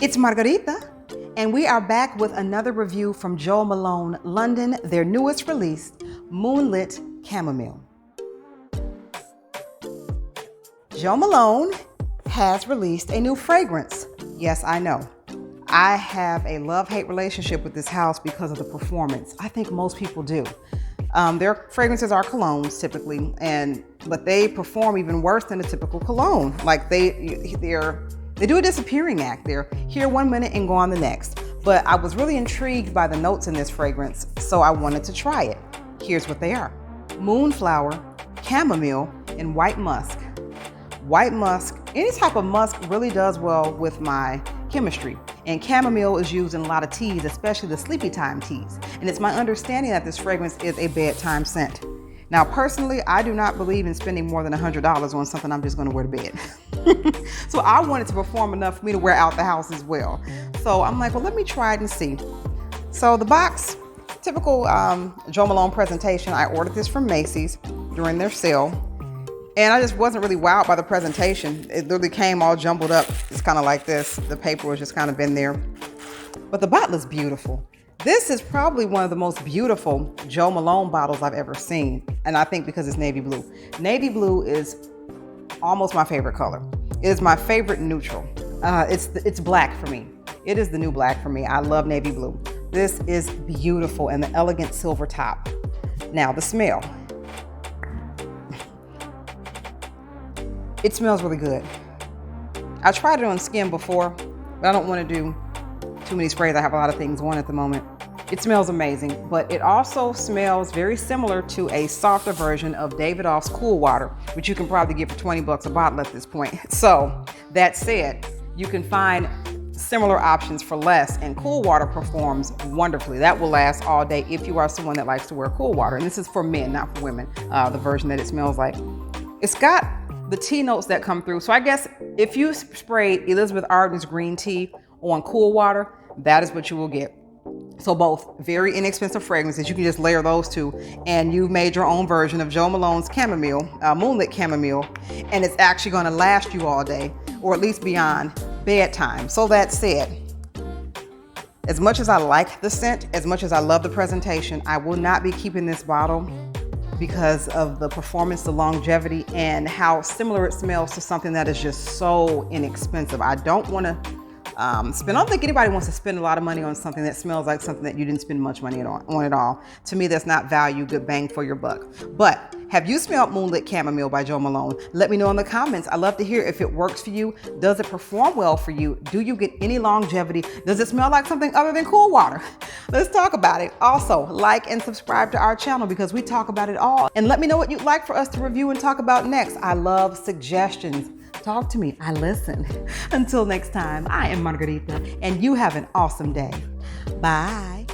It's Margarita, and we are back with another review from Jo Malone, London, their newest release, Moonlit Chamomile. Jo Malone has released a new fragrance. Yes, I know. I have a love-hate relationship with this house because of the performance. I think most people do. Their fragrances are colognes typically, but they perform even worse than a typical cologne. Like they do a disappearing act. They're here 1 minute and gone the next. But I was really intrigued by the notes in this fragrance, so I wanted to try it. Here's what they are: moonflower, chamomile, and white musk. White musk, any type of musk really does well with my chemistry. And chamomile is used in a lot of teas, especially the sleepy time teas. And it's my understanding that this fragrance is a bedtime scent. Now, personally, I do not believe in spending more than $100 on something I'm just gonna wear to bed. So I wanted to perform enough for me to wear out the house as well. So I'm like, well, let me try it and see. So the box, typical Jo Malone presentation. I ordered this from Macy's during their sale. And I just wasn't really wowed by the presentation. It literally came all jumbled up. It's kind of like this. The paper was just kind of in there. But the bottle is beautiful. This is probably one of the most beautiful Jo Malone bottles I've ever seen. And I think because it's navy blue. Navy blue is almost my favorite color. It is my favorite neutral. It's black for me. It is the new black for me. I love navy blue. This is beautiful, and the elegant silver top. Now the smell. It smells really good. I tried it on skin before, but I don't want to do too many sprays. I have a lot of things on at the moment. It smells amazing, but it also smells very similar to a softer version of Davidoff's Cool Water, which you can probably get for 20 bucks a bottle at this point. So that said, you can find similar options for less, and Cool Water performs wonderfully. That will last all day if you are someone that likes to wear Cool Water. And this is for men, not for women, the version that it smells like. It's got the tea notes that come through. So I guess if you sprayed Elizabeth Arden's green tea on Cool Water, that is what you will get. So both very inexpensive fragrances. You can just layer those two, and you've made your own version of Jo Malone's chamomile, Moonlit Chamomile, and it's actually going to last you all day, or at least beyond bedtime. So that said, as much as I like the scent, as much as I love the presentation, I will not be keeping this bottle because of the performance, the longevity, and how similar it smells to something that is just so inexpensive. I don't want to I don't think anybody wants to spend a lot of money on something that smells like something that you didn't spend much money on at all. To me, that's not value, good bang for your buck. But have you smelled Moonlit Chamomile by Jo Malone? Let me know in the comments. I love to hear if it works for you. Does it perform well for you? Do you get any longevity? Does it smell like something other than Cool Water? Let's talk about it. Also, like and subscribe to our channel because we talk about it all. And let me know what you'd like for us to review and talk about next. I love suggestions. Talk to me. I listen. Until next time, I am Margarita, and you have an awesome day. Bye.